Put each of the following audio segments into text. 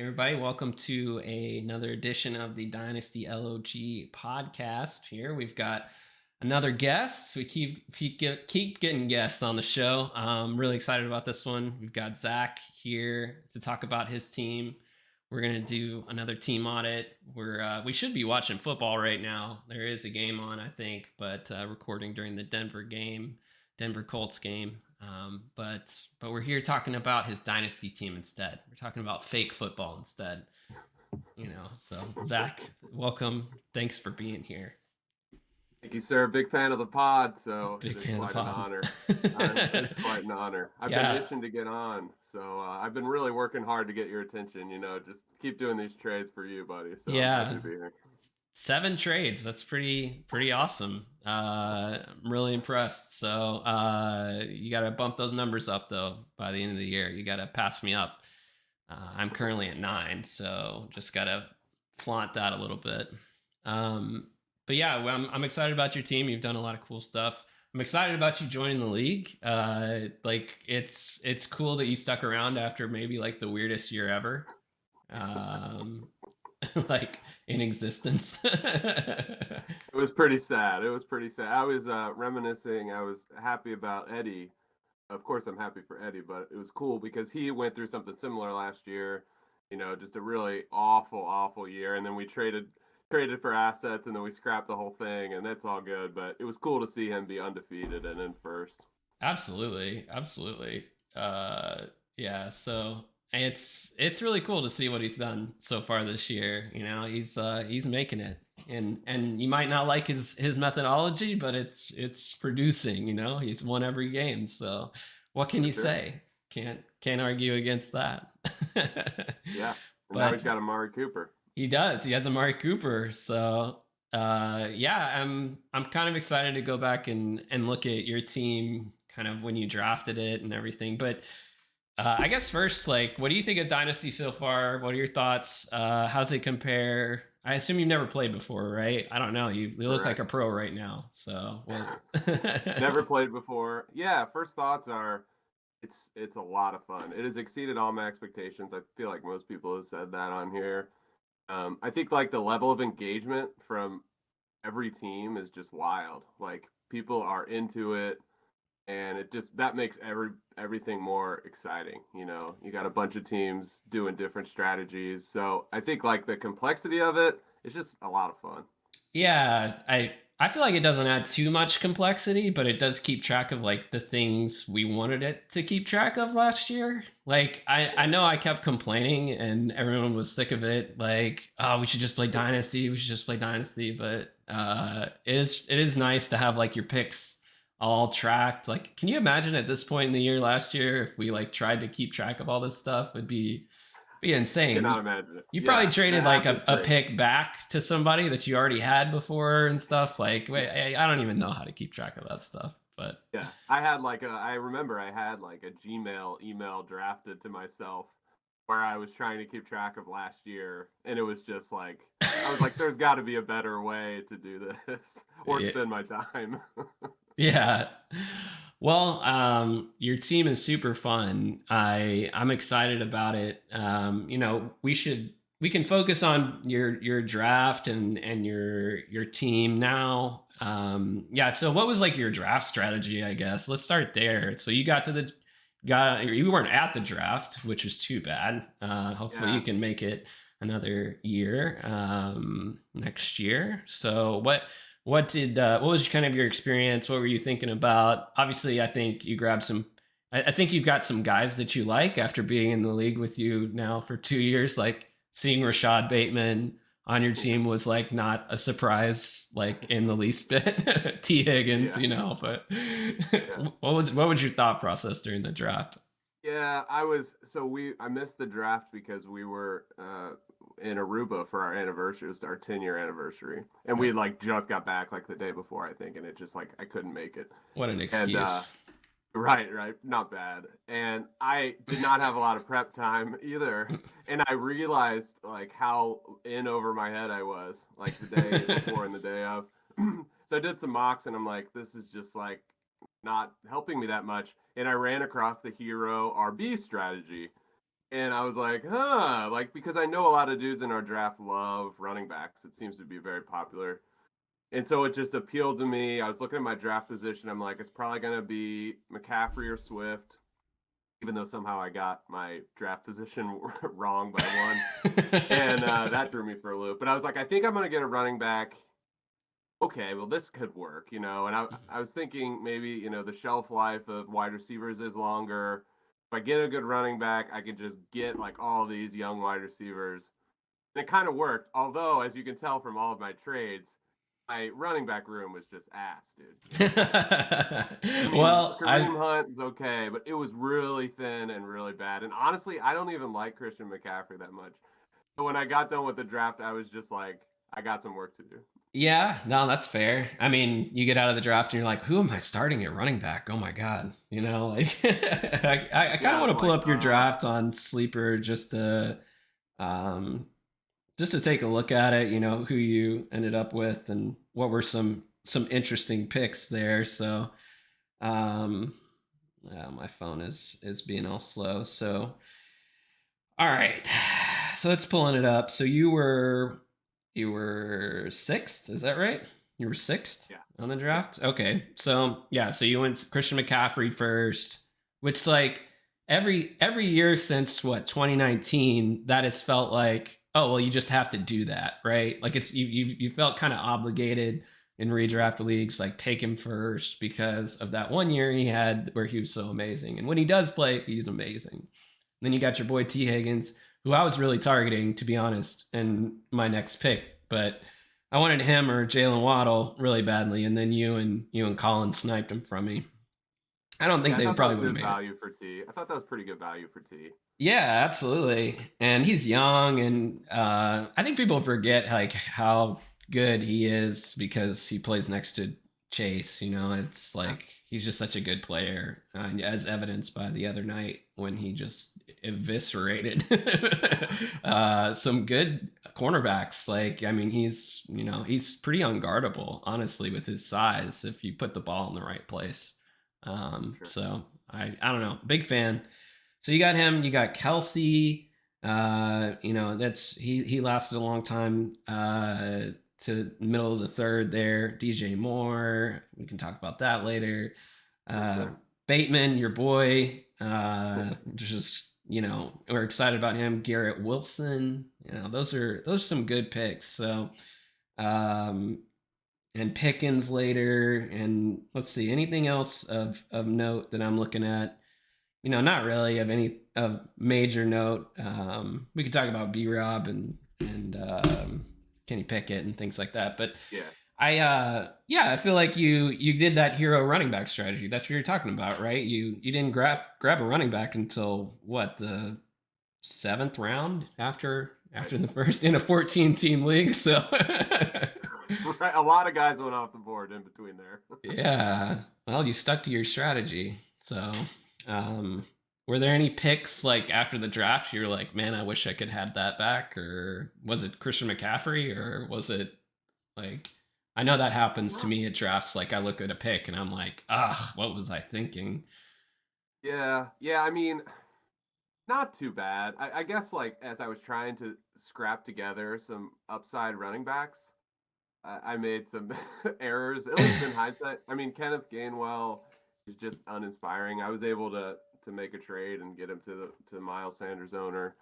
Everybody, welcome to another edition of the Dynasty LoG podcast. Here we've got another guest. We keep getting guests on the show. I'm really excited about this one. We've got Zach here to talk about his team. We're gonna do another team audit. We should be watching football right now. There is a game on, I think, but recording during the Denver Colts game. But we're here talking about his dynasty team instead. We're talking about fake football instead. So Zach, welcome. Thanks for being here. Thank you, sir. Big fan of the pod, so Big it's fan of quite the an pod. honor. It's quite an honor. I've been itching to get on, so I've been really working hard to get your attention. Just keep doing these trades for you, buddy. So I'm happy to be here. 7 trades. That's pretty awesome. I'm really impressed. So you got to bump those numbers up though by the end of the year. You got to pass me up. I'm currently at 9, so just got to flaunt that a little bit. But yeah, I'm excited about your team. You've done a lot of cool stuff. I'm excited about you joining the league. It's cool that you stuck around after maybe like the weirdest year ever. Like in existence. It was pretty sad. I was reminiscing. I was happy about Eddie. Of course, I'm happy for Eddie, but it was cool because he went through something similar last year. Just a really awful year, and then we traded for assets, and then we scrapped the whole thing, and that's all good. But it was cool to see him be undefeated and in first. Absolutely. Yeah. So it's really cool to see what he's done so far this year. He's making it, and you might not like his methodology, but it's producing. He's won every game. So what can you say? Can't argue against that. Yeah. And now he's got Amari Cooper. He does. He has Amari Cooper. So yeah, I'm kind of excited to go back and look at your team kind of when you drafted it and everything. But I guess first, like, what do you think of Dynasty so far? What are your thoughts? How's it compare? I assume you've never played before, right? I don't know. You look like a pro right now. So never played before. Yeah, first thoughts are it's a lot of fun. It has exceeded all my expectations. I feel like most people have said that on here. I think like the level of engagement from every team is just wild. Like people are into it, and that makes everything more exciting. You got a bunch of teams doing different strategies, so I think like the complexity of it is just a lot of fun. Yeah, I feel like it doesn't add too much complexity, but it does keep track of like the things we wanted it to keep track of last year. Like I know I kept complaining and everyone was sick of it. Like, oh, we should just play Dynasty. We should just play Dynasty. But it is nice to have like your picks all tracked. Like, can you imagine at this point in the year last year if we like tried to keep track of all this stuff? It'd be insane. I cannot imagine it. You probably traded like a pick back to somebody that you already had before and stuff. Like, wait, I don't even know how to keep track of that stuff. But yeah, I remember I had like a Gmail email drafted to myself where I was trying to keep track of last year, and it was just like I was like, there's got to be a better way to do this or spend my time. Yeah. Well, your team is super fun. I'm excited about it. We can focus on your draft and your team now. Yeah. So what was like your draft strategy? I guess let's start there. So you you weren't at the draft, which is too bad. Hopefully you can make it another year next year. So what was kind of your experience? What were you thinking about? Obviously, I think you grabbed I think you've got some guys that you like after being in the league with you now for 2 years. Like seeing Rashad Bateman on your team was like not a surprise, like in the least bit. T. Higgins, But what was your thought process during the draft? Yeah, I missed the draft because we were in Aruba for our anniversary. It was our 10-year anniversary, and we like just got back like the day before, I think, and it just like I couldn't make it. What an excuse. And, right, not bad. And I did not have a lot of prep time either, and I realized like how in over my head I was like the day before and the day of. So I did some mocks, and I'm like, this is just like not helping me that much. And I ran across the hero RB strategy, And I was like, huh, like, because I know a lot of dudes in our draft love running backs. It seems to be very popular. And so it just appealed to me. I was looking at my draft position. I'm like, it's probably going to be McCaffrey or Swift, even though somehow I got my draft position wrong by one. And that threw me for a loop. But I was like, I think I'm going to get a running back. Okay, well, this could work, you know. And I was thinking maybe, you know, the shelf life of wide receivers is longer. If I get a good running back, I could just get like all these young wide receivers. And it kind of worked. Although, as you can tell from all of my trades, my running back room was just ass, dude. You know? I mean, Well, Kareem Hunt is okay, but it was really thin and really bad. And honestly, I don't even like Christian McCaffrey that much. But when I got done with the draft, I was just like, I got some work to do. yeah, no, that's fair. I mean, you get out of the draft and you're like, who am I starting at running back? Oh my God. You know, like I kind of Yeah, want it's to pull like, up your draft on Sleeper um just to take a look at it, you know, who you ended up with and what were some interesting picks there. So yeah, my phone is being all slow. So all right. So it's pulling it up. So you were sixth, is that right? You were sixth yeah, on the yeah. draft? Okay. So yeah, so you went Christian McCaffrey first, which like every year since what 2019, that has felt like, oh well, you just have to do that, right? Like it's you felt kind of obligated in redraft leagues, like take him first because of that one year he had where he was so amazing. And when he does play, he's amazing. Then you got your boy T. Higgins, who I was really targeting, to be honest, in my next pick. But I wanted him or Jalen Waddle really badly, and then you and Colin sniped him from me. I don't think Yeah, I they thought that probably was would have good made it. value for T. I thought that was pretty good value for T. Yeah, absolutely. And he's young, and I think people forget like how good he is because he plays next to Chase. You know, it's Yeah. like he's just such a good player, as evidenced by the other night when he just eviscerated some good cornerbacks. Like, I mean, he's pretty unguardable, honestly, with his size if you put the ball in the right place. Sure. So I don't know, big fan. So you got him, you got Kelsey. You know, that's he lasted a long time to middle of the third there. DJ Moore, we can talk about that later. For Uh, sure. Bateman, your boy, just you know, we're excited about him. Garrett Wilson, you know, those are some good picks. So, um, and Pickens later, and let's see, anything else of note that I'm looking at? You know, not really of any of major note. We could talk about B Rob and Kenny Pickett and things like that. But Yeah. I feel like you did that hero running back strategy. That's what you're talking about, right? You didn't grab a running back until what, the seventh round Right. after the first in a 14 team league. So Right. A lot of guys went off the board in between there. yeah, well, you stuck to your strategy. So, were there any picks like after the draft you're like, man, I wish I could have that back? Or was it Christian McCaffrey? Or was it like, I know that happens to me at drafts. Like, I look at a pick and I'm like, ah, what was I thinking? Yeah. Yeah. I mean, not too bad. I guess like as I was trying to scrap together some upside running backs, I made some errors, at least in hindsight. I mean, Kenneth Gainwell is just uninspiring. I was able to make a trade and get him to Miles Sanders owner.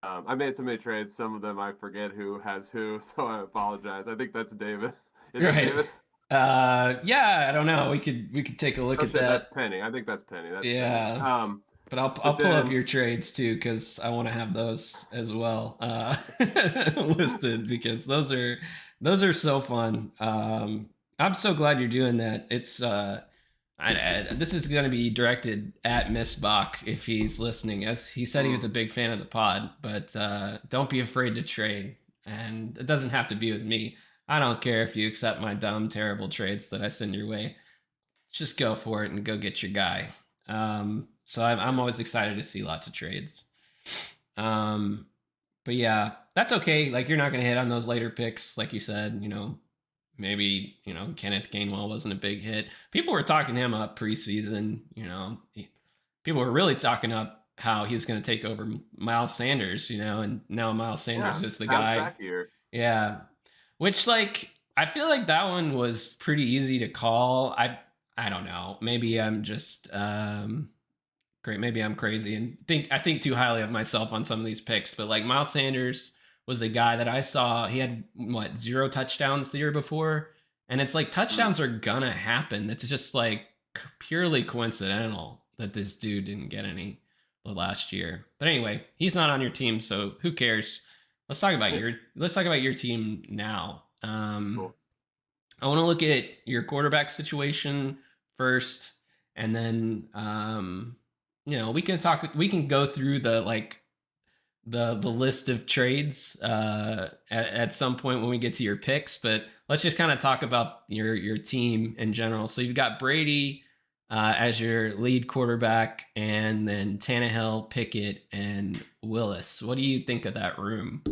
I made so many trades. Some of them I forget who has who, so I apologize. I think that's David. Is it Right. David? Yeah, I don't know. We could take a look Oh at shit, that's that. Penny. I think that's Penny. That's Penny. Yeah. But I'll But pull up then your trades too because I want to have those as well listed because those are so fun. I'm so glad you're doing that. It's this is going to be directed at Miss Bach if he's listening. As he said, he was a big fan of the pod, but don't be afraid to trade, and it doesn't have to be with me. I don't care if you accept my dumb, terrible trades that I send your way. Just go for it and go get your guy. So I'm always excited to see lots of trades. Um, but yeah, that's okay. Like you're not going to hit on those later picks, like you said. You know, maybe Kenneth Gainwell wasn't a big hit. People were talking him up preseason. You know, people were really talking up how he was going to take over Miles Sanders, and now Miles Yeah, Sanders is the bounce guy. back here. Yeah. Which, like, I feel like that one was pretty easy to call. I don't know. Maybe I'm just great. Maybe I'm crazy and I think too highly of myself on some of these picks. But like Miles Sanders was a guy that I saw. He had what, 0 touchdowns the year before, and it's like Mm. touchdowns are gonna happen. It's just like purely coincidental that this dude didn't get any the last year. But anyway, he's not on your team, so who cares? Let's talk about your team now. Cool. I want to look at your quarterback situation first, and then we can go through the list of trades at some point when we get to your picks. But let's just kind of talk about your team in general. So you've got Brady as your lead quarterback, and then Tannehill, Pickett, and Willis. What do you think of that room?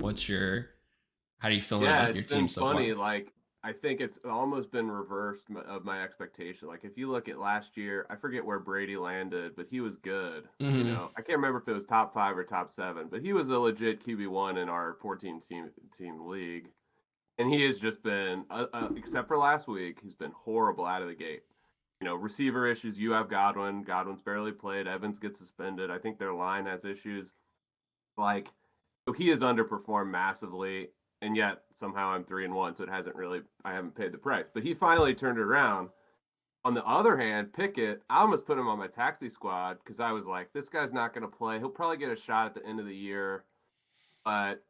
How are you feeling Yeah, about it's your team been so funny. far? Like, I think it's almost been reversed of my expectation. Like, if you look at last year, I forget where Brady landed, but he was good. Mm-hmm. I can't remember if it was top 5 or top 7, but he was a legit QB1 in our 14 team league, and he has just been, except for last week, he's been horrible out of the gate. Receiver issues. You have Godwin. Godwin's barely played. Evans gets suspended. I think their line has issues. Like, so he has underperformed massively, and yet somehow I'm 3-1, so I haven't paid the price. But he finally turned it around. On the other hand, Pickett, I almost put him on my taxi squad because I was like, this guy's not going to play. He'll probably get a shot at the end of the year, but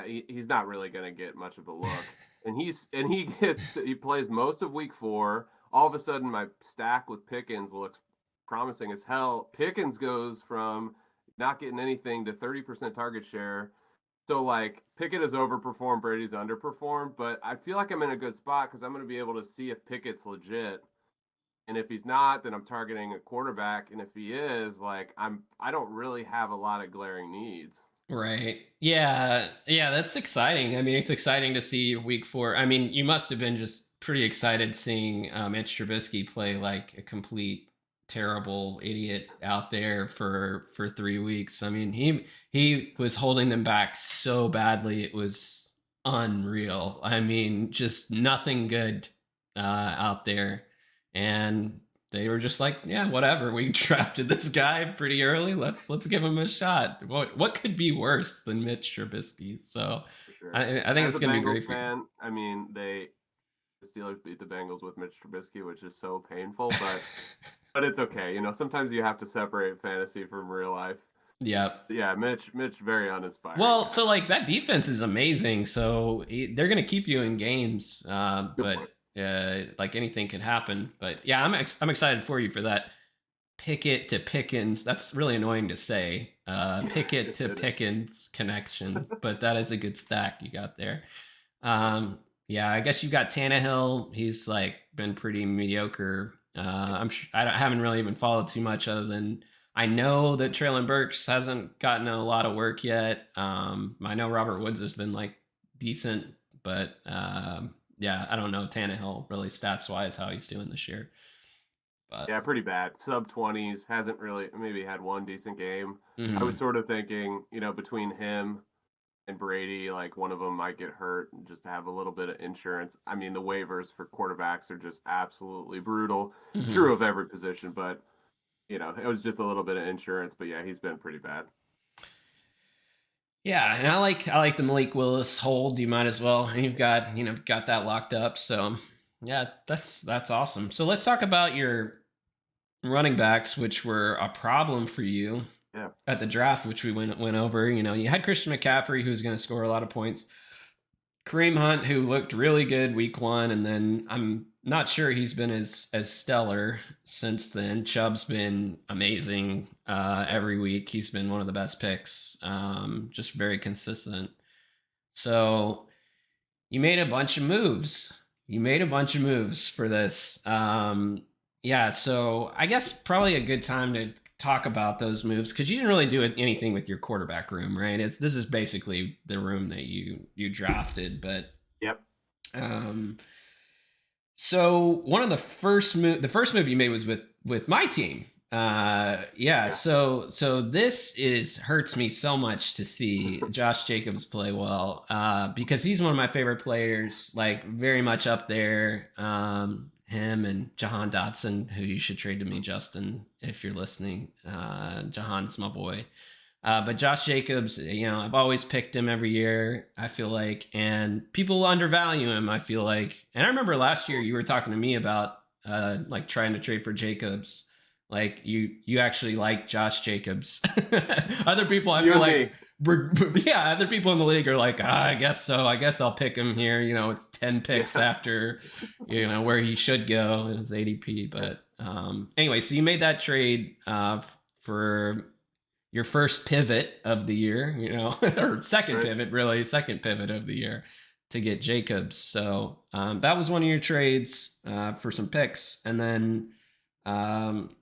he's not really going to get much of a look. And he plays most of week 4. All of a sudden, my stack with Pickens looks promising as hell. Pickens goes from not getting anything to 30% target share. So like Pickett has overperformed, Brady's underperformed, but I feel like I'm in a good spot because I'm going to be able to see if Pickett's legit. And if he's not, then I'm targeting a quarterback. And if he is, like I don't really have a lot of glaring needs. Right. Yeah. Yeah. That's exciting. I mean, it's exciting to see week 4. I mean, you must have been just pretty excited seeing Mitch Trubisky play like a complete terrible idiot out there for 3 weeks. I mean, he was holding them back so badly. It was unreal. I mean, just nothing good out there. And they were just like, yeah, whatever. We drafted this guy pretty early. Let's give him a shot. What could be worse than Mitch Trubisky? So For sure. I think As it's a gonna be Bengals great for you. fan, I mean, the Steelers beat the Bengals with Mitch Trubisky, which is so painful, but it's okay. Sometimes you have to separate fantasy from real life. Yeah. Yeah, Mitch, very uninspiring Well, guy. so like that defense is amazing. So they're gonna keep you in games, Good point. but like anything can happen. But yeah, I'm excited for you for that. Pickett to Pickens. That's really annoying to say. Pickett to It is. Pickens connection, but that is a good stack you got there. Yeah, I guess you got Tannehill. He's like been pretty mediocre. I haven't really even followed too much other than I know that Traylon Burks hasn't gotten a lot of work yet. I know Robert Woods has been like decent, but yeah, I don't know Tannehill really stats wise how he's doing this year. But Yeah, pretty bad. Sub-20s, hasn't really maybe had one decent game. I was mhm. sort of thinking, between him and Brady, like one of them might get hurt and just to have a little bit of insurance. I mean, the waivers for quarterbacks are just absolutely brutal. Mhm. True of every position, but it was just a little bit of insurance. But yeah, he's been pretty bad. Yeah, and I like the Malik Willis hold. You might as well. And you've got that locked up. So yeah, that's awesome. So let's talk about your running backs, which were a problem for you Yeah. at the draft, which we went over. You had Christian McCaffrey, who's going to score a lot of points. Kareem Hunt, who looked really good week 1, and then I'm not sure he's been as stellar since then. Chubb's been amazing every week. He's been one of the best picks, just very consistent. So you made a bunch of moves. You made a bunch of moves for this. Yeah, so I guess probably a good time to talk about those moves because you didn't really do anything with your quarterback room, right? This is basically the room that you drafted, but Yep. um, so one of the first move you made was with my team. Yeah. Yeah. So this is hurts me so much to see Josh Jacobs play well, because he's one of my favorite players, like very much up there. Him and Jahan Dotson, who you should trade to me, Justin, if you're listening. Jahan's my boy. But Josh Jacobs, I've always picked him every year, I feel like, and people undervalue him, I feel like. And I remember last year you were talking to me about like trying to trade for Jacobs. Like you actually like Josh Jacobs. Other people, I You feel and like, me. yeah, other people in the league are like, I guess so. I guess I'll pick him here. It's 10 picks Yeah. after, where he should go in his ADP. But anyway, so you made that trade for your first pivot of the year, or second Right. pivot, really, second pivot of the year to get Jacobs. So that was one of your trades for some picks. And then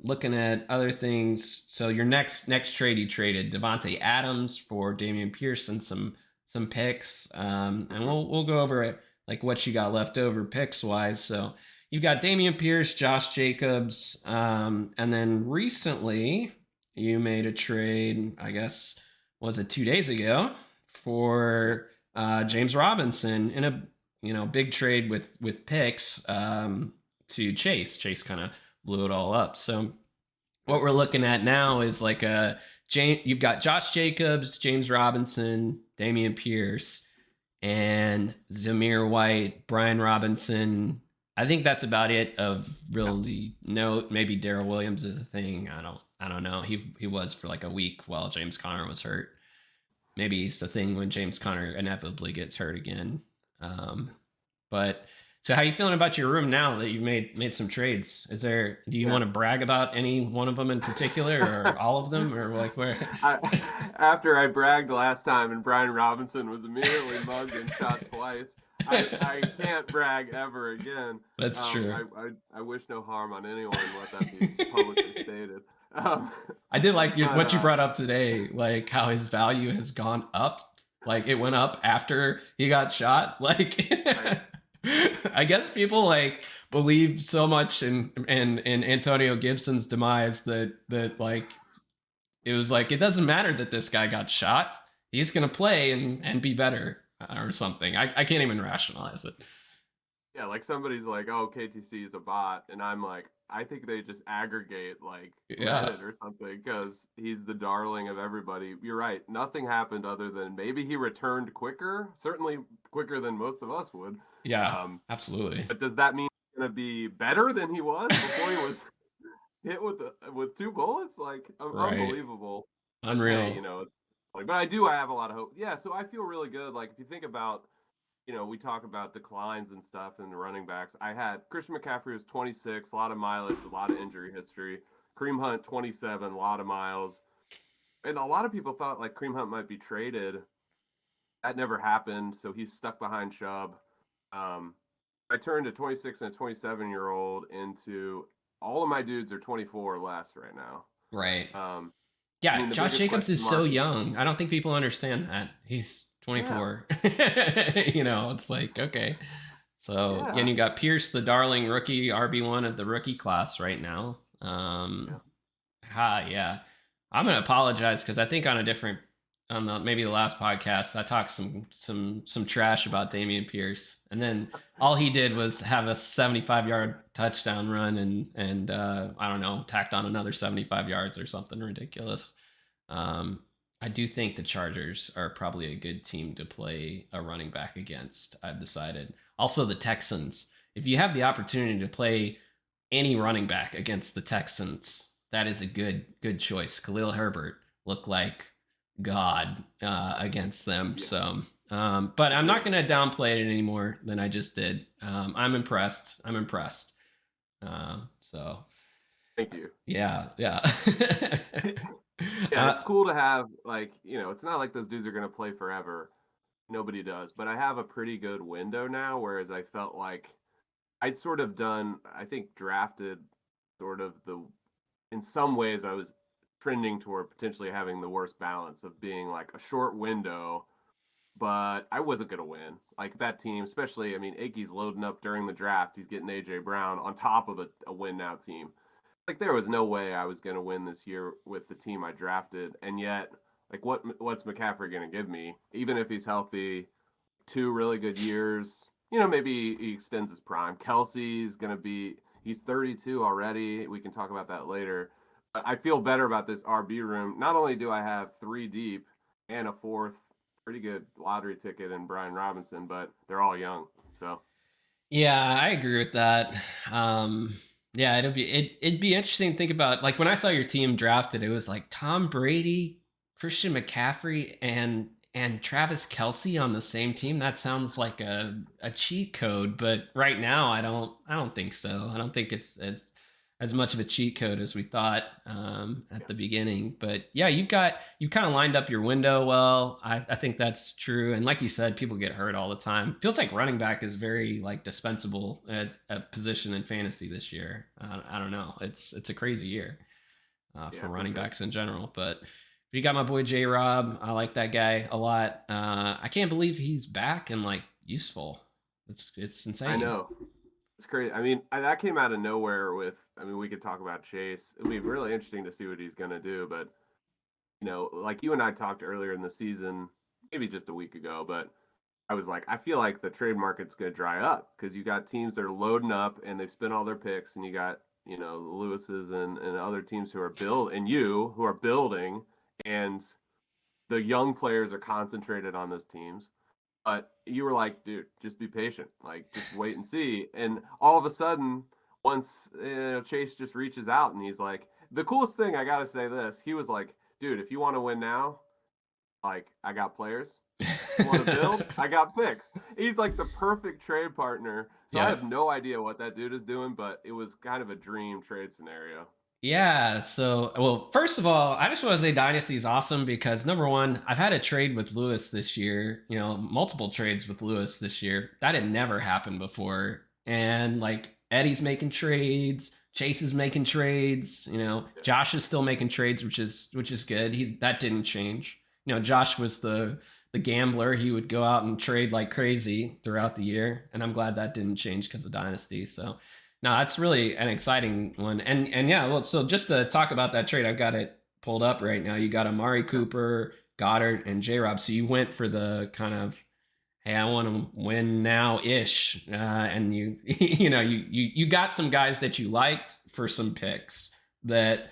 looking at other things, so your next trade, you traded Devontae Adams for Damian Pierce and some picks, and we'll go over it, like what you got left over picks wise. So you've got Damian Pierce, Josh Jacobs, and then recently you made a trade, I guess, was it 2 days ago, for James Robinson in a big trade with picks, to Chase. Chase kind of blew it all up. So what we're looking at now is like you've got Josh Jacobs, James Robinson, Damian Pierce, and Zamir White, Brian Robinson. I think that's about it of really note. Maybe Darrell Williams is a thing. I don't know. He was for like a week while James Conner was hurt. Maybe it's the thing when James Conner inevitably gets hurt again. Um, but so how you feeling about your room now that you've made some trades? Do you Yeah. want to brag about any one of them in particular, or all of them, or like where? After I bragged last time and Brian Robinson was immediately mugged and shot twice, I can't brag ever again. That's true. I wish no harm on anyone. Let that be publicly stated. Um, I did like but what you brought up today, like how his value has gone up. Like it went up after he got shot. Like I, I guess people like believe so much in Antonio Gibson's demise that like it was like it doesn't matter that this guy got shot. He's gonna play and be better or something. I can't even rationalize it. yeah, like somebody's like, "Oh, KTC is a bot," and I'm like, I think they just aggregate like Yeah. Reddit or something because he's the darling of everybody. You're right. Nothing happened other than maybe he returned quicker, certainly quicker than most of us would. Yeah. Um, Absolutely. but does that mean he's gonna be better than he was before he was hit with two bullets? Like Right. unbelievable. But hey, Unreal. it's like, but I have a lot of hope. Yeah, so I feel really good. Like if you think about we talk about declines and stuff in the running backs. I had Christian McCaffrey was 26, a lot of mileage, a lot of injury history. Kareem Hunt 27, a lot of miles. And a lot of people thought like Kareem Hunt might be traded. That never happened, so he's stuck behind Chubb. Um, I turned a 26 and a 27-year-old into all of my dudes are 24 or less right now. Right. Um, I Yeah, mean, the Josh biggest Jacobs question is so mark is young. I don't think people understand that. He's yeah, 24. It's like, okay. So, yeah, and yeah, you got Pierce, the darling rookie RB1 of the rookie class right now. yeah. Yeah. I'm going to apologize because I think on maybe the last podcast, I talked some trash about Damian Pierce. And then all he did was have a 75-yard touchdown run and I don't know, tacked on another 75 yards or something ridiculous. Um, I do think the Chargers are probably a good team to play a running back against. I've decided. Also, the Texans. If you have the opportunity to play any running back against the Texans, that is a good choice. Khalil Herbert looked like God against them. Yeah, So, but he I'm not did. going to downplay it any more than I just did. I'm impressed. I'm impressed. So, Thank you. yeah, yeah. Yeah, uh, it's cool to have like, it's not like those dudes are gonna play forever. Nobody does. But I have a pretty good window now, whereas I felt like I'd sort of done, I think drafted sort of in some ways I was trending toward potentially having the worst balance of being like a short window, but I wasn't gonna win. Like that team, especially, I mean, Akey's loading up during the draft. He's getting AJ Brown on top of a win now team. like there was no way I was going to win this year with the team I drafted, and yet like what's McCaffrey going to give me? Even if he's healthy, 2 really good years. Maybe he extends his prime. Kelsey's going to be he's 32 already. We can talk about that later. But I feel better about this RB room. Not only do I have 3 deep and a fourth pretty good lottery ticket in Brian Robinson, but they're all young. So Yeah, I agree with that. Um, yeah, it'd be interesting to think about. Like when I saw your team drafted, it was like Tom Brady, Christian McCaffrey, and Travis Kelsey on the same team. That sounds like a cheat code, but right now I don't think so. I don't think it's as much of a cheat code as we thought at yeah. the beginning. But yeah, you kind of lined up your window well. I think that's true. And like you said, people get hurt all the time. Feels like running back is very like dispensable at a position in fantasy this year. I don't know. It's a crazy year for running backs in general. But you got my boy J Rob. I like that guy a lot. I can't believe he's back and like useful. It's insane. I know. It's crazy. I mean, that came out of nowhere we could talk about Chase. It'll be really interesting to see what he's going to do. But, like you and I talked earlier in the season, maybe just a week ago, but I was like, I feel like the trade market's going to dry up because you got teams that are loading up and they've spent all their picks, and you got, the Lewis's and other teams who are who are building, and the young players are concentrated on those teams. But you were like, dude, just be patient. Like, just wait and see. And all of a sudden, once Chase just reaches out and he's like, the coolest thing, I got to say this, he was like, dude, if you want to win now, like, I got players. You want to build? I got picks. He's like the perfect trade partner. So I have no idea what that dude is doing, but it was kind of a dream trade scenario. Yeah. So, well, first of all, I just want to say Dynasty is awesome because number one, I've had a trade with Lewis this year, multiple trades with Lewis this year. That had never happened before. And like Eddie's making trades, Chase is making trades, Josh is still making trades, which is good. That didn't change. Josh was the gambler. He would go out and trade like crazy throughout the year. And I'm glad that didn't change because of Dynasty. So no, that's really an exciting one. And yeah, well, so just to talk about that trade, I've got it pulled up right now. You got Amari Cooper, Goddard, and J Rob. So you went for the kind of, hey, I want to win now ish. And you got some guys that you liked for some picks that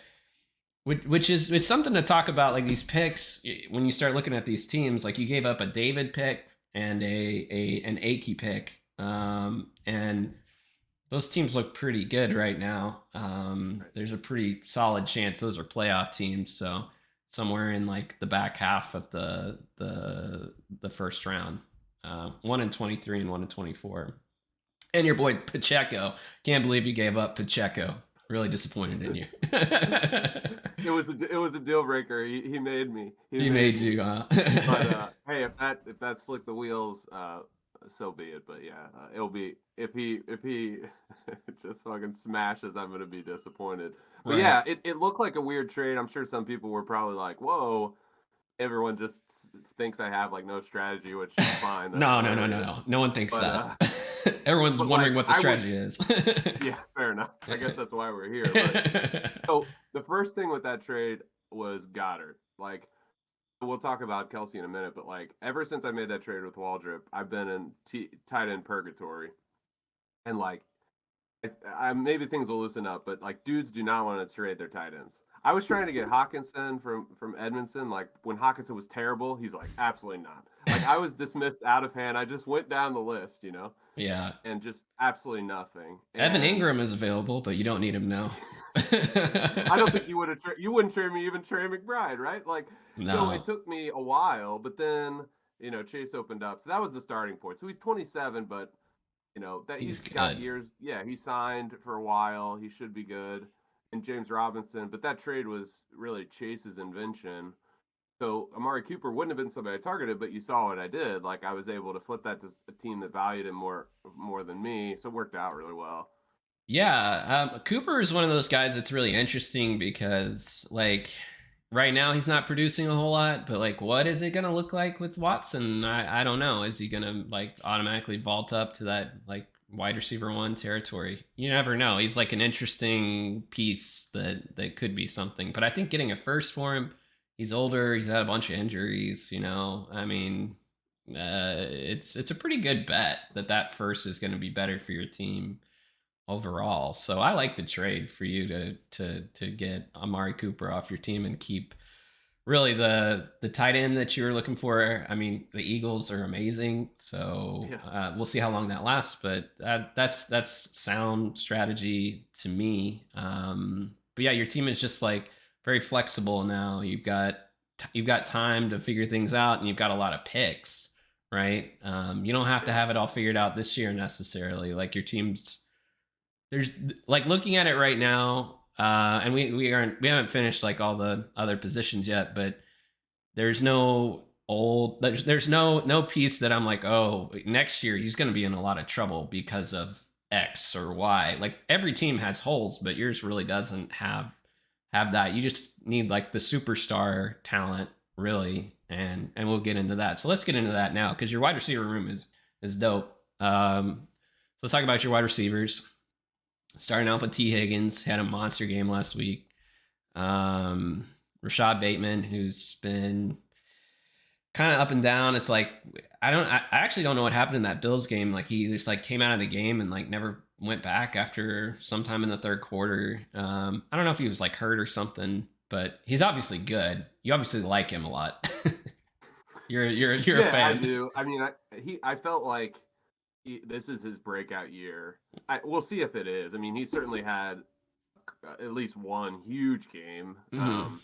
which is it's something to talk about. Like these picks, when you start looking at these teams, like you gave up a David pick and an Akey pick, and those teams look pretty good right now. There's a pretty solid chance those are playoff teams. So somewhere in like the back half of the first round, 1 in 23 and 1 in 24. And your boy Pacheco, can't believe you gave up Pacheco. Really disappointed in you. It was a deal breaker. He made me. He made you. But hey, if that slicked the wheels, so be it. But yeah, it'll be if he just fucking smashes, I'm gonna be disappointed. But Right. yeah, it looked like a weird trade. I'm sure some people were probably like, "Whoa." Everyone just thinks I have like no strategy, which is fine. No. No one thinks that. Everyone's wondering what the strategy is. Yeah, fair enough. I guess that's why we're here. But, so the first thing with that trade was Goddard. Like, we'll talk about Kelsey in a minute, but like ever since I made that trade with Waldrop, I've been in tight end purgatory, and like maybe things will loosen up, but like dudes do not want to trade their tight ends. I was trying to get Hawkinson from Edmondson. Like when Hawkinson was terrible, he's like, absolutely not. Like I was dismissed out of hand. I just went down the list, Yeah. and just absolutely nothing. Evan Ingram is available, but you don't need him now. I don't think you would have. You wouldn't trade me even Trey McBride, right? Like, No. So it took me a while, but then Chase opened up, so that was the starting point. So he's 27, but that he's got years. Yeah, he signed for a while. He should be good. And James Robinson, but that trade was really Chase's invention. So Amari Cooper wouldn't have been somebody I targeted, but you saw what I did. Like I was able to flip that to a team that valued him more than me, so it worked out really well. Yeah, Cooper is one of those guys that's really interesting because like right now he's not producing a whole lot, but like what is it gonna look like with Watson? I don't know. Is he gonna like automatically vault up to that like wide receiver one territory. You never know. He's like an interesting piece that could be something. But I think getting a first for him, he's older. He's had a bunch of injuries. I mean, it's a pretty good bet that first is going to be better for your team overall. So I like the trade for you to get Amari Cooper off your team and keep really the tight end that you were looking for. I mean, the Eagles are amazing, so Yeah. we'll see how long that lasts. But that's sound strategy to me. But yeah, your team is just like very flexible now. You've got time to figure things out, and you've got a lot of picks, right? You don't have to have it all figured out this year necessarily. Like your team's there's like looking at it right now, and we haven't finished like all the other positions yet, but there's no piece that I'm like, oh, next year he's going to be in a lot of trouble because of X or Y. Like every team has holes, but yours really doesn't have that. You just need like the superstar talent, really, and we'll get into that. So let's get into that now because your wide receiver room is dope. So let's talk about your wide receivers. Starting off with T. Higgins, had a monster game last week. Rashad Bateman, who's been kind of up and down. It's like I actually don't know what happened in that Bills game. Like he just like came out of the game and like never went back after sometime in the third quarter. I don't know if he was like hurt or something, but he's obviously good. You obviously like him a lot. you're a Yeah, I fan. do. I mean, I felt like this is his breakout year. We'll see if it is. I mean, he certainly had at least one huge game. Mm-hmm.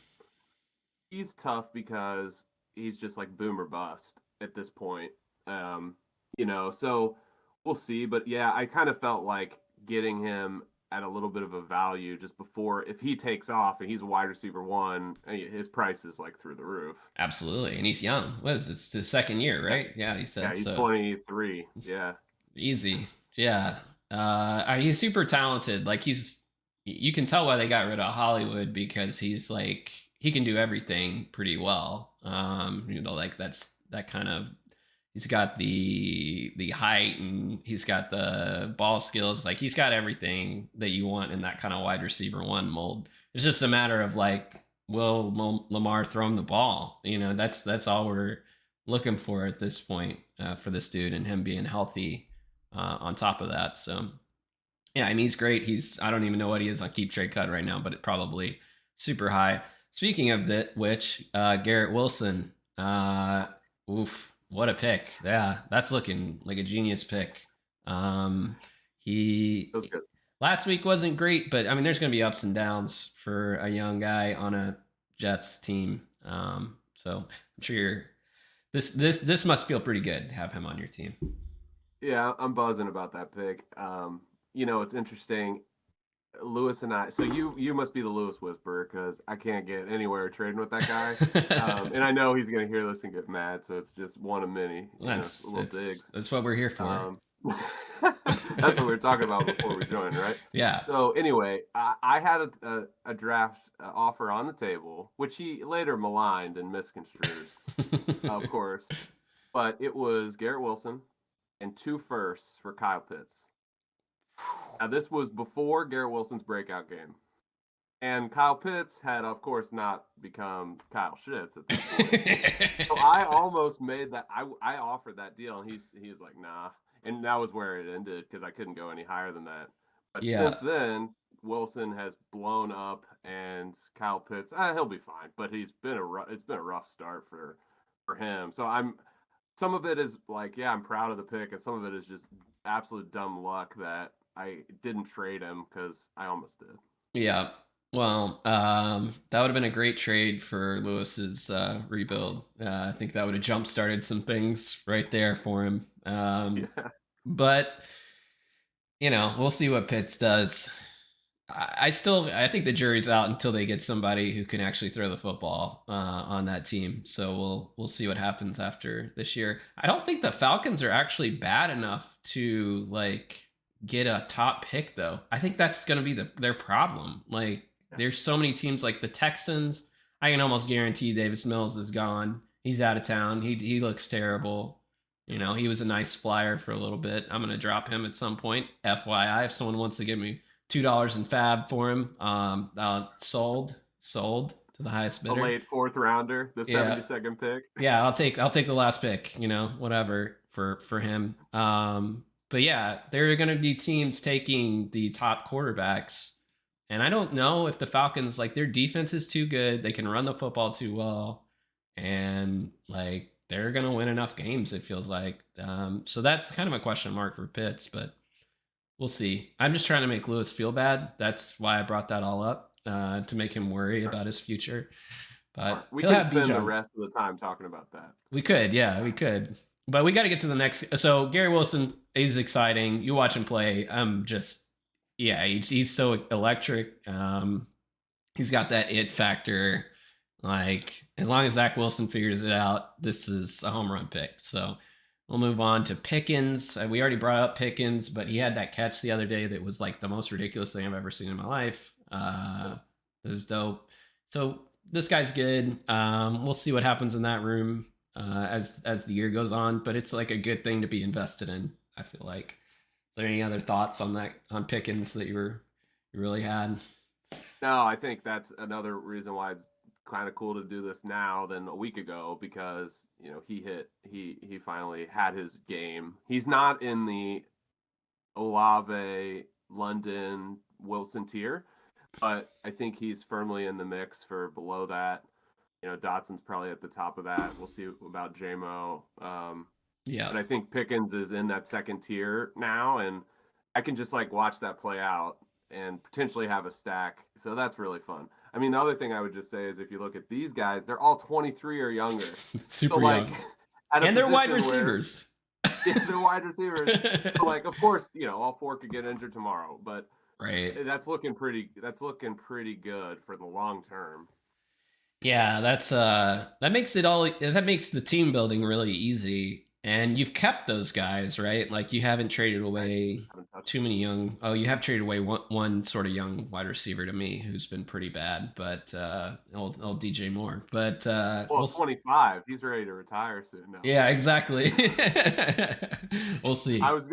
He's tough because he's just like boom or bust at this point. So we'll see. But yeah, I kind of felt like getting him at a little bit of a value just before, if he takes off and he's a wide receiver one, his price is like through the roof. Absolutely, and he's young. What is this? His second year, Yeah, right? Yeah, he yeah, said he's so. 23. Yeah. Easy. Yeah. He's super talented. Like you can tell why they got rid of Hollywood because he's like, he can do everything pretty well. Like that kind of, he's got the height and he's got the ball skills. Like he's got everything that you want in that kind of wide receiver one mold. It's just a matter of like, will Lamar throw him the ball? That's all we're looking for at this point for this dude and him being healthy on top of that. So yeah, I mean he's great. I don't even know what he is on keep trade cut right now, but it probably super high. Speaking of which Garrett Wilson, oof, what a pick! Yeah, that's looking like a genius pick. He That was good. last week wasn't great, but I mean there's going to be ups and downs for a young guy on a Jets team. So I'm sure this must feel pretty good to have him on your team. Yeah, I'm buzzing about that pick. It's interesting. Lewis and I. So you must be the Lewis whisperer because I can't get anywhere trading with that guy. And I know he's gonna hear this and get mad. So it's just one of many. Little digs. That's what we're here for. That's what we were talking about before we joined, right? Yeah. So anyway, I had a draft offer on the table, which he later maligned and misconstrued, of course. But it was Garrett Wilson and 2 firsts for Kyle Pitts. Now, this was before Garrett Wilson's breakout game. And Kyle Pitts had, of course, not become Kyle Shitts at this point. So I almost made that. I offered that deal, and he's like, nah. And that was where it ended because I couldn't go any higher than that. But since then, Wilson has blown up, and Kyle Pitts, he'll be fine. But it's been a rough start for him. So some of it is like, yeah, I'm proud of the pick, and some of it is just absolute dumb luck that I didn't trade him because I almost did. Yeah. Well, that would have been a great trade for Lewis's rebuild. I think that would have jump started some things right there for him. Yeah. But we'll see what Pitts does. I think the jury's out until they get somebody who can actually throw the football on that team. So we'll see what happens after this year. I don't think the Falcons are actually bad enough to like get a top pick though. I think that's going to be their problem. Like there's so many teams like the Texans. I can almost guarantee Davis Mills is gone. He's out of town. He looks terrible. You know, he was a nice flyer for a little bit. I'm gonna drop him at some point. FYI, if someone wants to give me $2 in fab for him, sold to the highest A bidder. late fourth rounder, the Yeah, 72nd pick. yeah, I'll take the last pick, you know, whatever for him. But yeah, there are going to be teams taking the top quarterbacks, and I don't know if the Falcons, like, their defense is too good, they can run the football too well, and like they're going to win enough games, it feels like. So that's kind of a question mark for Pitts, but we'll see. I'm just trying to make Lewis feel bad. That's why I brought that all up, to make him worry about his future. But We he'll can have spend the Bijan. rest of the time talking about that. We could, yeah, we could. But we got to get to the next. So Gary Wilson is exciting. You watch him play. I'm just, yeah, he's so electric. He's got that it factor. Like, as long as Zach Wilson figures it out, this is a home run pick. So we'll move on to Pickens. We already brought up Pickens, but he had that catch the other day that was like the most ridiculous thing I've ever seen in my life. It was dope. So this guy's good. We'll see what happens in that room, as the year goes on, but it's like a good thing to be invested in, I feel like. Is there any other thoughts on that, on Pickens, that you really had? No, I think that's another reason why it's kind of cool to do this now than a week ago, because he finally had his game. He's not in the Olave, London, Wilson tier, but I think he's firmly in the mix for below that. Dotson's probably at the top of that. We'll see about JMO. Yeah. But I think Pickens is in that second tier now, and I can just like watch that play out and potentially have a stack. So that's really fun. I mean, the other thing I would just say is if you look at these guys, they're all 23 or younger. Super So like, young. at a And they're wide position where- receivers. yeah, they're wide receivers. So like, of course, all four could get injured tomorrow, but Right. that's looking pretty good for the long term. Yeah, that makes the team building really easy. And you've kept those guys, right? Like, you haven't traded away too many young. Oh, you have traded away one sort of young wide receiver to me who's been pretty bad, but old DJ Moore. But Well, 25, he's ready to retire soon now. Yeah, exactly. We'll see. I was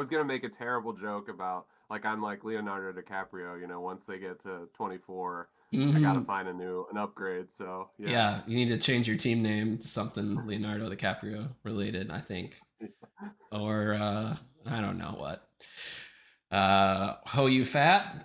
gonna make a terrible joke about, like, I'm like Leonardo DiCaprio. Once they get to 24, I gotta find an upgrade. So yeah, you need to change your team name to something Leonardo DiCaprio related, I think, or I don't know what. Ho you fat.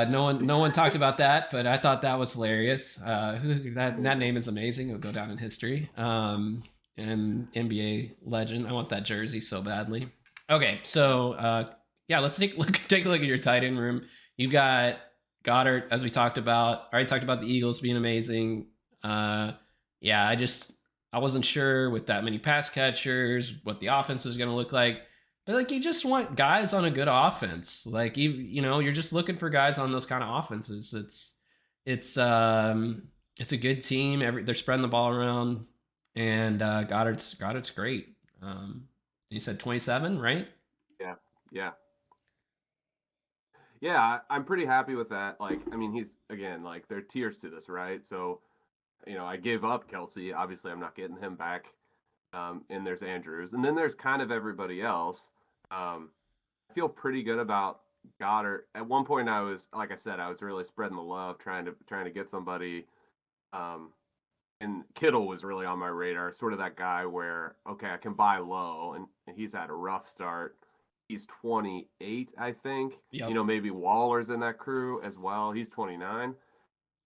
No one talked about that, but I thought that was hilarious. That name is amazing. It'll go down in history. And NBA legend. I want that jersey so badly. Okay, so yeah, let's take a look at your tight end room. You got Goddard, as we talked about. I already talked about the Eagles being amazing. Yeah, I wasn't sure with that many pass catchers what the offense was going to look like. But like, you just want guys on a good offense. Like, you're just looking for guys on those kind of offenses. It's a good team. They're spreading the ball around, and Goddard's great. You said 27, right? Yeah, I'm pretty happy with that. Like, I mean, he's, again, like, there are tiers to this, right? So, I gave up Kelsey. Obviously, I'm not getting him back. And there's Andrews, and then there's kind of everybody else. I feel pretty good about Goddard. At one point, I was, like I said, I was really spreading the love, trying to get somebody. And Kittle was really on my radar, sort of that guy where, okay, I can buy low, and he's had a rough start. He's 28, I think. Yep. Maybe Waller's in that crew as well. He's 29.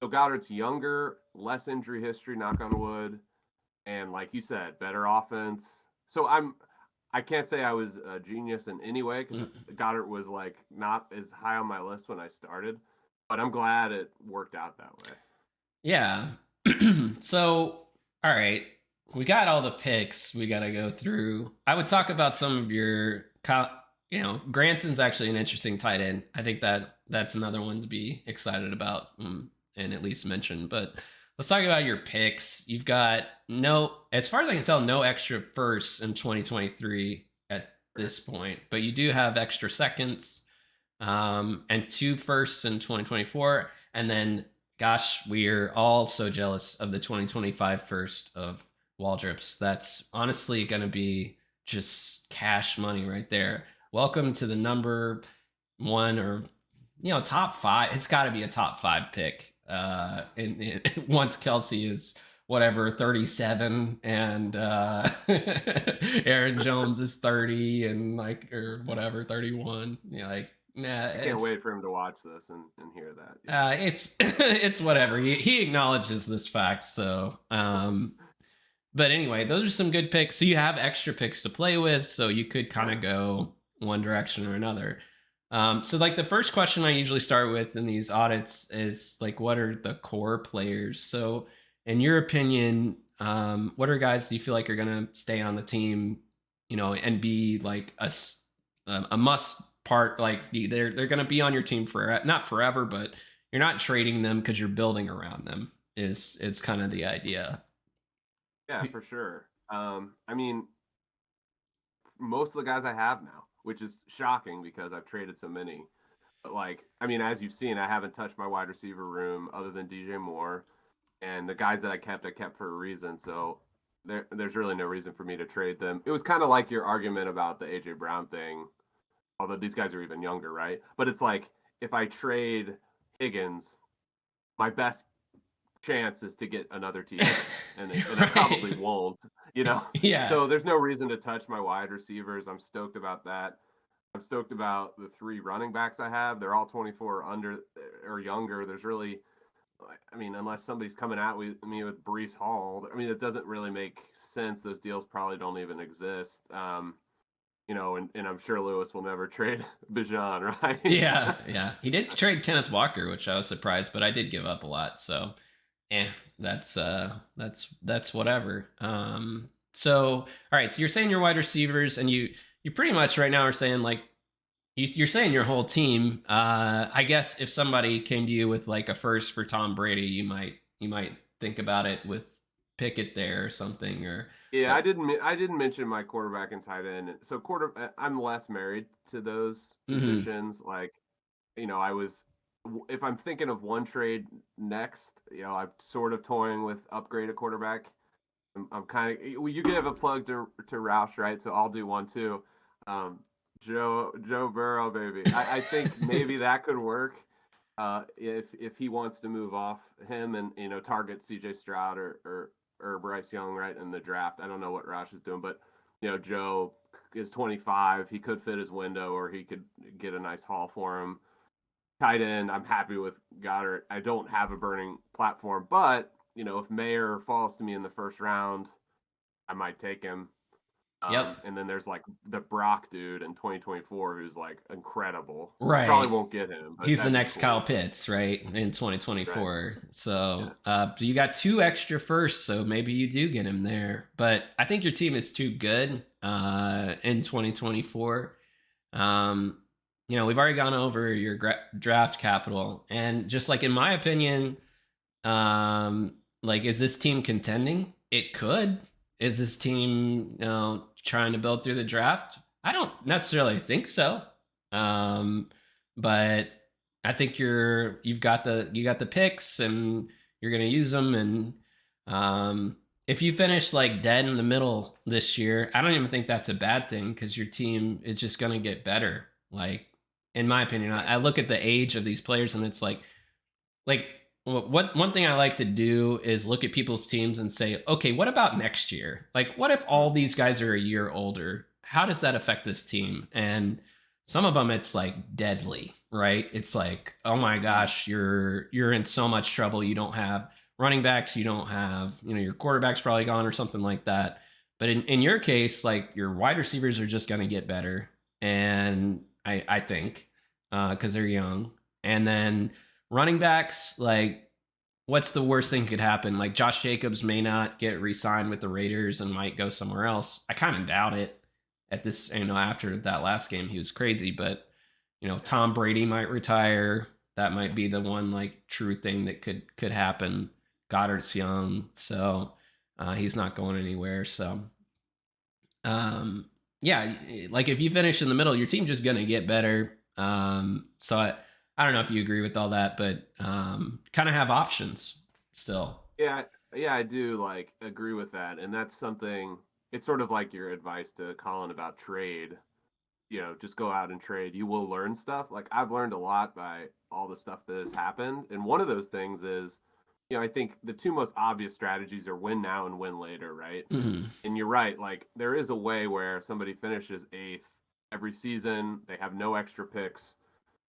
So Goddard's younger, less injury history, knock on wood, and like you said, better offense. So I can't say I was a genius in any way, because Goddard was like not as high on my list when I started, but I'm glad it worked out that way. Yeah. So, all right, we got all the picks we got to go through. I would talk about some of your, Granson's actually an interesting tight end. I think that's another one to be excited about, and at least mention. But let's talk about your picks. You've got as far as I can tell, no extra firsts in 2023 at this point, but you do have extra seconds, and 2 firsts in 2024. And then, gosh, we're all so jealous of the 2025 first of Waldrop's. That's honestly going to be just cash money right there. Welcome to the number one or top five. It's got to be a top five pick. And once Kelsey is whatever 37 and Aaron Jones is 30 and like or whatever 31. Like nah, I can't wait for him to watch this and hear that. Yeah. It's it's whatever. He acknowledges this fact. So but anyway, those are some good picks. So you have extra picks to play with, so you could kind of go one direction or another. So like the first question I usually start with in these audits is like, what are the core players? So in your opinion, what are guys do you feel like are going to stay on the team, and be like a must part? Like they're going to be on your team for not forever, but you're not trading them because you're building around them. Is kind of the idea. Yeah, for sure. I mean, most of the guys I have now, which is shocking because I've traded so many. But like, I mean, as you've seen, I haven't touched my wide receiver room other than DJ Moore, and the guys that I kept for a reason. So there's really no reason for me to trade them. It was kind of like your argument about the AJ Brown thing, although these guys are even younger, right? But it's like if I trade Higgins, my best chance is to get another T and I probably won't, Yeah. So there's no reason to touch my wide receivers. I'm stoked about that. I'm stoked about the 3 running backs I have. They're all 24 under or younger. There's really, I mean, unless somebody's coming out with me with Bryce Hall, I mean, it doesn't really make sense. Those deals probably don't even exist. And I'm sure Lewis will never trade Bijan, right? Yeah. He did trade Kenneth Walker, which I was surprised, but I did give up a lot. So that's whatever. So all right, so you're saying your wide receivers, and you pretty much right now are saying like you're saying your whole team. I guess if somebody came to you with like a first for Tom Brady, you might think about it with Pickett there or something. Or yeah, I didn't mention my quarterback and tight end. So I'm less married to those positions. Like, I was, if I'm thinking of one trade next, I'm sort of toying with upgrade a quarterback. I'm kind of, well, you give a plug to Roush, right? So I'll do one too. Joe Burrow, baby. I think maybe that could work if he wants to move off him and target CJ Stroud or Bryce Young right in the draft. I don't know what Roush is doing, but Joe is 25. He could fit his window, or he could get a nice haul for him. Tight end, I'm happy with Goddard. I don't have a burning platform, but if Mayer falls to me in the first round, I might take him. Yep. And then there's like the Brock dude in 2024 who's like incredible. Right. Probably won't get him. But he's the next Kyle Pitts, right, in 2024. Right. So you got 2 extra firsts, so maybe you do get him there. But I think your team is too good in 2024. We've already gone over your draft capital, and just like in my opinion, like is this team contending? It could. Is this team, trying to build through the draft? I don't necessarily think so. But I think you've got the picks and you're going to use them. And if you finish like dead in the middle this year, I don't even think that's a bad thing because your team is just going to get better. Like, in my opinion, I look at the age of these players and it's like what one thing I like to do is look at people's teams and say, okay, what about next year? Like, what if all these guys are a year older? How does that affect this team? And some of them, it's like deadly, right? It's like, oh my gosh, you're in so much trouble. You don't have running backs. You don't have, your quarterback's probably gone or something like that. But in your case, like your wide receivers are just going to get better. And I think, because they're young. And then running backs, like, what's the worst thing could happen? Like, Josh Jacobs may not get re-signed with the Raiders and might go somewhere else. I kind of doubt it at this, after that last game, he was crazy. But, Tom Brady might retire. That might be the one, like, true thing that could happen. Goddard's young, so he's not going anywhere. So, yeah, like, if you finish in the middle, your team just going to get better. So I don't know if you agree with all that, but kind of have options still. Yeah, I do like agree with that, and that's something it's sort of like your advice to Colin about trade. Just go out and trade. You will learn stuff. Like I've learned a lot by all the stuff that has happened. And one of those things is, I think the two most obvious strategies are win now and win later, right? Mm-hmm. And you're right. Like there is a way where somebody finishes 8th every season. They have no extra picks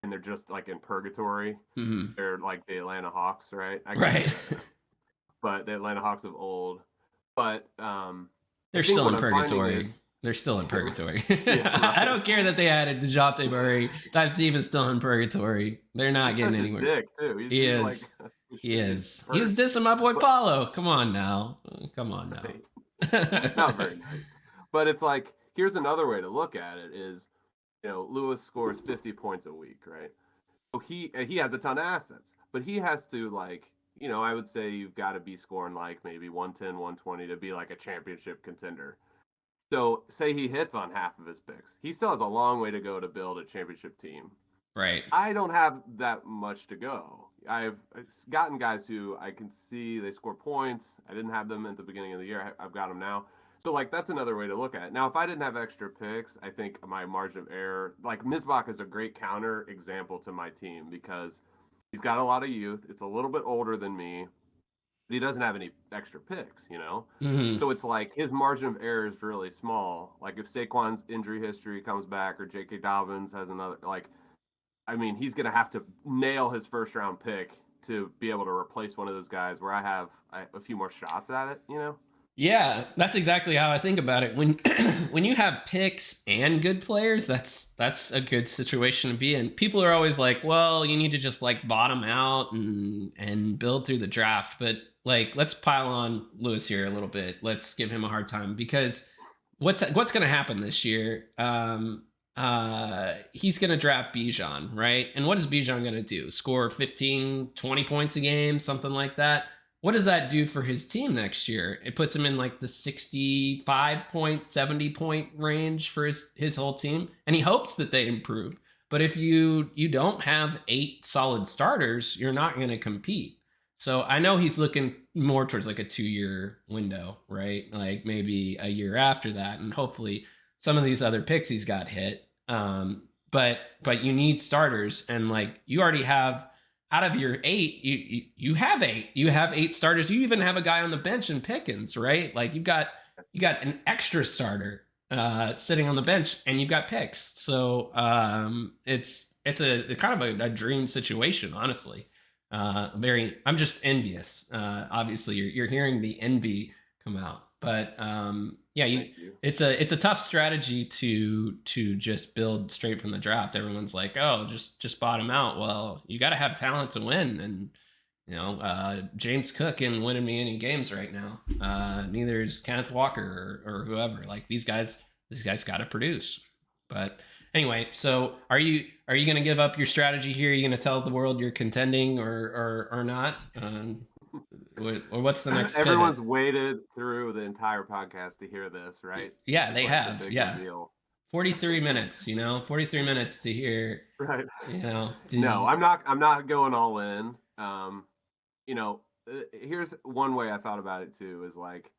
and they're just like in purgatory. Mm-hmm. They're like the Atlanta Hawks, right? I can Right. say that now. But the Atlanta Hawks of old. But They're I think still what in I'm finding purgatory. is, They're still in purgatory. yeah, right. I don't care that they added DeJounte Murray. That team is still in purgatory. They're not He's getting such a anywhere. dick too. He He's like, is. He he's is. He hurt. was dissing my boy But Paulo. Come on now. Come on now. not very nice. But it's like, here's another way to look at it is, Lewis scores 50 points a week, right? So he has a ton of assets, but he has to like, I would say you've got to be scoring like maybe 110, 120 to be like a championship contender. So say he hits on half of his picks. He still has a long way to go to build a championship team. Right. I don't have that much to go. I've gotten guys who I can see they score points. I didn't have them at the beginning of the year. I've got them now. So like that's another way to look at it. Now, if I didn't have extra picks, I think my margin of error, like Mizbach is a great counter example to my team because he's got a lot of youth. It's a little bit older than me, but he doesn't have any extra picks, Mm-hmm. So it's like his margin of error is really small. Like if Saquon's injury history comes back or J.K. Dobbins has another, like, I mean, he's going to have to nail his first round pick to be able to replace one of those guys where I have a few more shots at it. Yeah, that's exactly how I think about it. When when you have picks and good players, that's a good situation to be in. People are always like, "Well, you need to just like bottom out and build through the draft." But like, let's pile on Lewis here a little bit. Let's give him a hard time because what's going to happen this year? He's going to draft Bijan, right? And what is Bijan going to do? Score 15, 20 points a game, something like that? What does that do for his team next year? It puts him in like the 65 point, 70 point range for his whole team. And he hopes that they improve. But if you don't have 8 solid starters, you're not going to compete. So I know he's looking more towards like a 2-year window, right? Like maybe a year after that. And hopefully some of these other picks he's got hit. But you need starters. And like you already have out of your 8, you have 8. You have 8 starters. You even have a guy on the bench in Pickens, right? Like you got an extra starter sitting on the bench, and you've got picks. So it's a kind of a dream situation, honestly. I'm just envious. Obviously, you're hearing the envy come out, but yeah, it's a tough strategy to just build straight from the draft. Everyone's like, oh, just bottom out. Well, you got to have talent to win, and James Cook isn't winning me any games right now. Neither is Kenneth Walker or whoever. Like these guys got to produce. But anyway, so are you going to give up your strategy here? Are you going to tell the world you're contending or not? Or what's the next Everyone's pivot? waited through the entire podcast to hear this, right? Yeah, This is they like have. the big Yeah. reveal. 43 minutes, 43 minutes to hear, Right. No, you, I'm not going all in. Here's one way I thought about it too is like,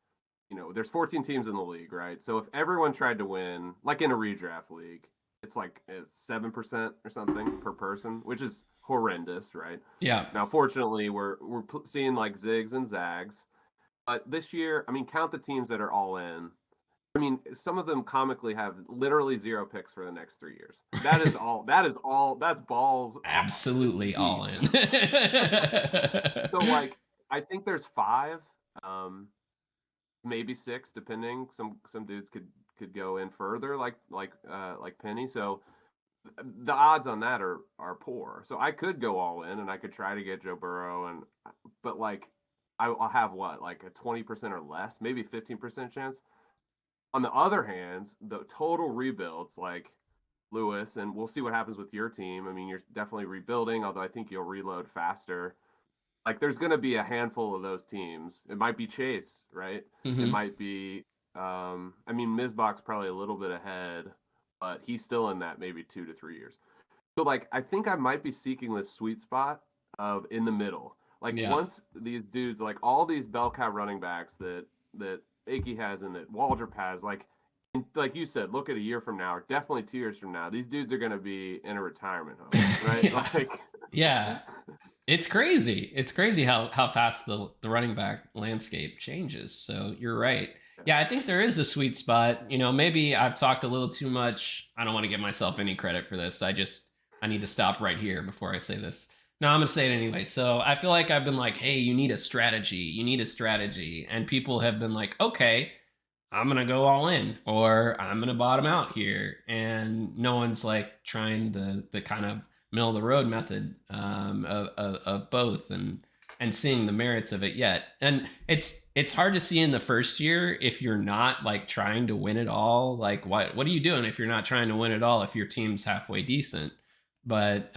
there's 14 teams in the league, right? So if everyone tried to win, like in a redraft league, it's like 7% or something per person, which is horrendous, right? yeah, Now, fortunately, we're seeing like zigs and zags, but this year, I mean, count the teams that are all in. I mean, some of them comically have literally 0 picks for the next 3 years. That is all. That's balls. absolutely Deep. all in. So like, I think there's 5, maybe 6, depending. Some dudes could go in further, like Penny. So the odds on that are poor. So I could go all in and I could try to get Joe Burrow, but like I'll have what, like a 20% or less, maybe 15% chance. On the other hand, the total rebuilds like Lewis, and we'll see what happens with your team. I mean, you're definitely rebuilding, although I think you'll reload faster. Like there's going to be a handful of those teams. It might be Chase, right? It Mm-hmm. might be I mean, Mizbach's probably a little bit ahead, but he's still in that maybe 2 to 3 years. So like I think I might be seeking this sweet spot of in the middle. Like Yeah. once these dudes, like all these bell cow running backs that Akey has and that Waldrop has, like you said, look at a year from now, or definitely 2 years from now, these dudes are going to be in a retirement home, right? Yeah. Yeah. It's crazy. It's crazy how fast the running back landscape changes. So you're right. Yeah, I think there is a sweet spot. Maybe I've talked a little too much. I don't want to give myself any credit for this. I need to stop right here before I say this. No, I'm gonna say it anyway. So I feel like I've been like, hey, you need a strategy. You need a strategy. And people have been like, okay, I'm gonna go all in or I'm gonna bottom out here. And no one's like trying the kind of middle of the road method of both and seeing the merits of it yet. And it's hard to see in the first year if you're not like trying to win it all. Like what are you doing if you're not trying to win it all if your team's halfway decent? But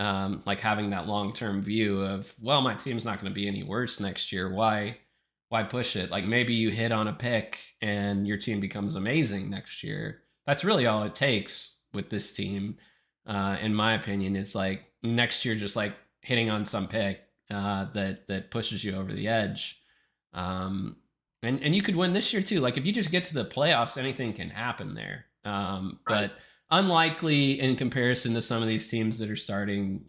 like having that long-term view of, well, my team's not going to be any worse next year. Why push it? Like maybe you hit on a pick and your team becomes amazing next year. That's really all it takes with this team, in my opinion. Is like next year just like hitting on some pick that pushes you over the edge. And you could win this year too. Like if you just get to the playoffs, anything can happen there. Right. But unlikely in comparison to some of these teams that are starting,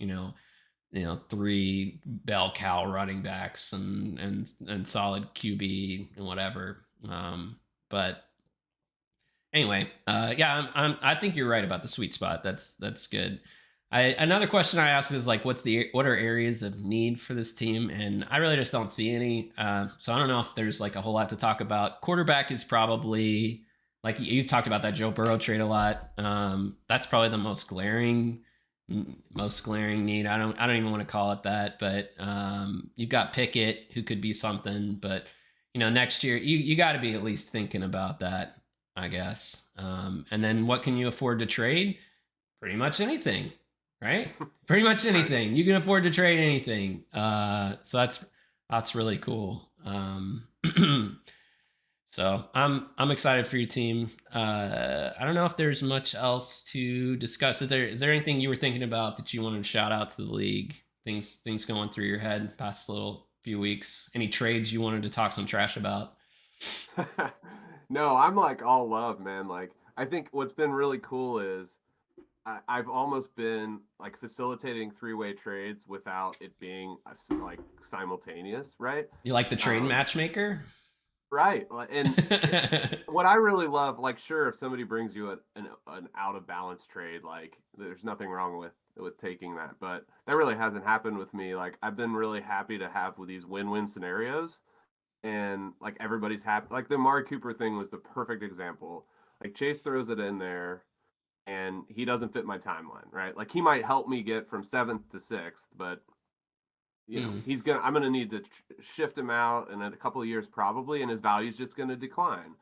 3 bell cow running backs and solid QB and whatever. But anyway, yeah, I think you're right about the sweet spot. That's good. Another question I ask is like, what are areas of need for this team? And I really just don't see any. So I don't know if there's like a whole lot to talk about. Quarterback is probably like you've talked about that Joe Burrow trade a lot. That's probably the most glaring need. I don't even want to call it that, but you've got Pickett who could be something, but next year you got to be at least thinking about that, I guess. And then what can you afford to trade? Pretty much anything, right? Pretty much anything. You can afford to trade anything. So that's really cool. So I'm excited for your team. I don't know if there's much else to discuss. Is there anything you were thinking about that you wanted to shout out to the league? Things going through your head past a little few weeks? Any trades you wanted to talk some trash about? No, I'm like all love, man. Like I think what's been really cool is I've almost been like facilitating 3-way trades without it being like simultaneous, right? You like the trade matchmaker? Right. And what I really love, like, sure, if somebody brings you an out of balance trade, like, there's nothing wrong with taking that. But that really hasn't happened with me. Like, I've been really happy to have with these win-win scenarios, and like everybody's happy. Like the Amari Cooper thing was the perfect example. Like Chase throws it in there, and he doesn't fit my timeline, right? Like he might help me get from 7th to 6th, but I'm gonna need to shift him out in a couple of years probably, and his value's just gonna decline.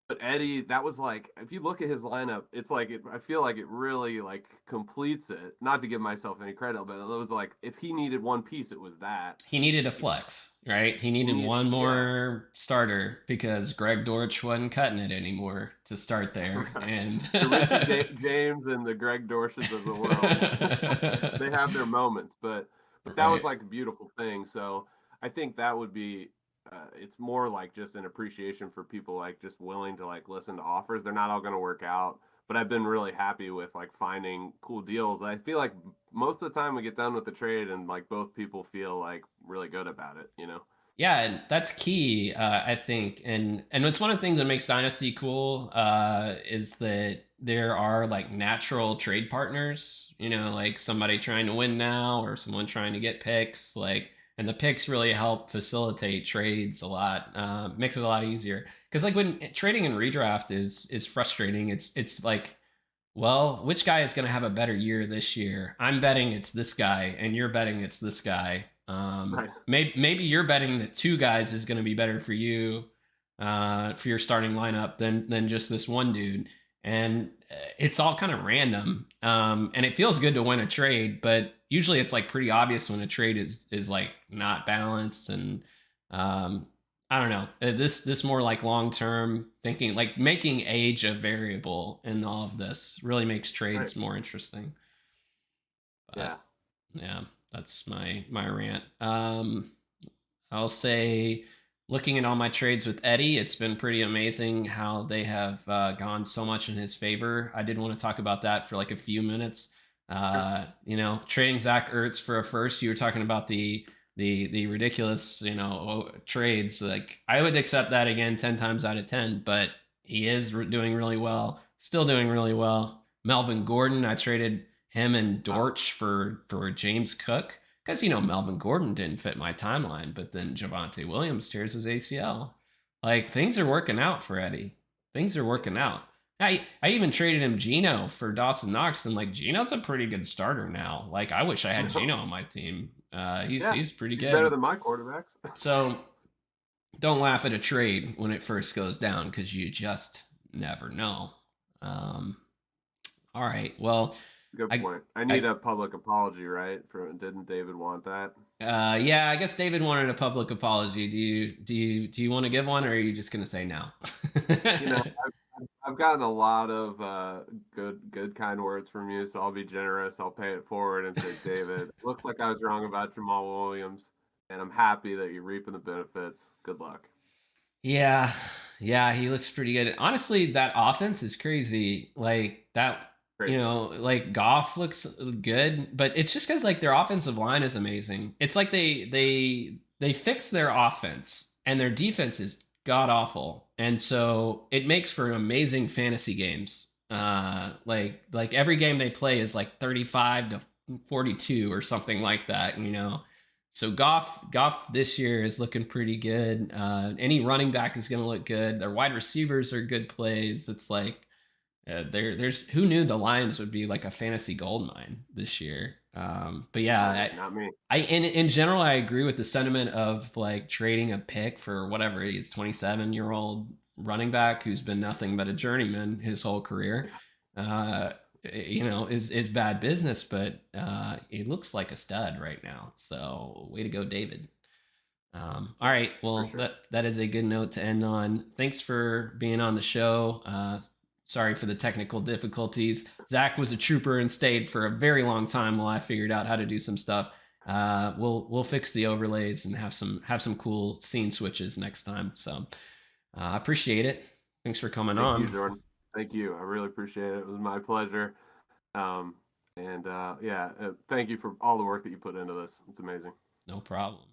But Eddie, that was like, if you look at his lineup, it's like I feel like it really like completes it. Not to give myself any credit, but it was like if he needed one piece, it was that. He needed a flex, right? He needed one more starter because Greg Dortch wasn't cutting it anymore to start there. Right. And the Richie James and the Greg Dorches of the world, they have their moments, but that was like a beautiful thing. So I think that would be it's more like just an appreciation for people like just willing to like listen to offers. They're not all going to work out, but I've been really happy with like finding cool deals. I feel like most of the time we get done with the trade and like both people feel like really good about it. Yeah, and that's key, I think. And it's one of the things that makes Dynasty cool, is that there are like natural trade partners, like somebody trying to win now or someone trying to get picks, like, and the picks really help facilitate trades a lot, makes it a lot easier. Because like when trading in redraft is frustrating, it's like, well, which guy is going to have a better year this year? I'm betting it's this guy, and you're betting it's this guy. Right. Maybe you're betting that 2 guys is going to be better for you, for your starting lineup than just this one dude, and it's all kind of random. And it feels good to win a trade, but usually it's like pretty obvious when a trade is like not balanced. And I don't know. This more like long term thinking, like making age a variable in all of this really makes trades more interesting. But, yeah, that's my rant. I'll say looking at all my trades with Eddie, it's been pretty amazing how they have gone so much in his favor. I did want to talk about that for like a few minutes. Sure. Trading Zach Ertz for a first. You were talking about the ridiculous, trades. Like I would accept that again 10 times out of 10. But he is doing really well. Still doing really well. Melvin Gordon, I traded him and Wow. Dortch for James Cook because Melvin Gordon didn't fit my timeline, but then Javonte Williams tears his ACL. Like things are working out for Eddie. Things are Yeah. working out. I even traded him Gino for Dawson Knox, and like Gino's a pretty good starter now. Like I wish I had Gino on my team. He's Yeah. he's pretty He's better good. than my quarterbacks. So don't laugh at a trade when it first goes down because you just never know. Um, all right. Well, Good I point. I need I a public apology, right? Didn't David want that? yeah, I guess David wanted a public apology. Do you want to give one, or are you just gonna say no? You know, I've gotten a lot of good kind words from you, so I'll be generous. I'll pay it forward and say, David, looks like I was wrong about Jamal Williams, and I'm happy that you're reaping the benefits. Good luck. Yeah, yeah, he looks pretty good. Honestly, that offense is crazy. Like that, Crazy. like Goff looks good, but it's just because like their offensive line is amazing. It's like they fix their offense and their defense is god awful, and so it makes for amazing fantasy games. Like every game they play is like 35-42 or something like that. So Goff this year is looking pretty good. Any running back is going to look good. Their wide receivers are good plays. It's like there's who knew the Lions would be like a fantasy gold mine this year. But yeah, Right, not me. in general I agree with the sentiment of like trading a pick for whatever he is, 27-year-old running back who's been nothing but a journeyman his whole career. Uh, is bad business, but he looks like a stud right now. So way to go, David. All Yeah, right, for well sure. that is a good note to end on. Thanks for being on the show. Sorry for the technical difficulties. Zach was a trooper and stayed for a very long time while I figured out how to do some stuff. We'll fix the overlays and have some cool scene switches next time. So I appreciate it. Thanks for coming Thank you, on. Jordan. Thank you. I really appreciate it. It was my pleasure. And yeah, thank you for all the work that you put into this. It's amazing. No problem.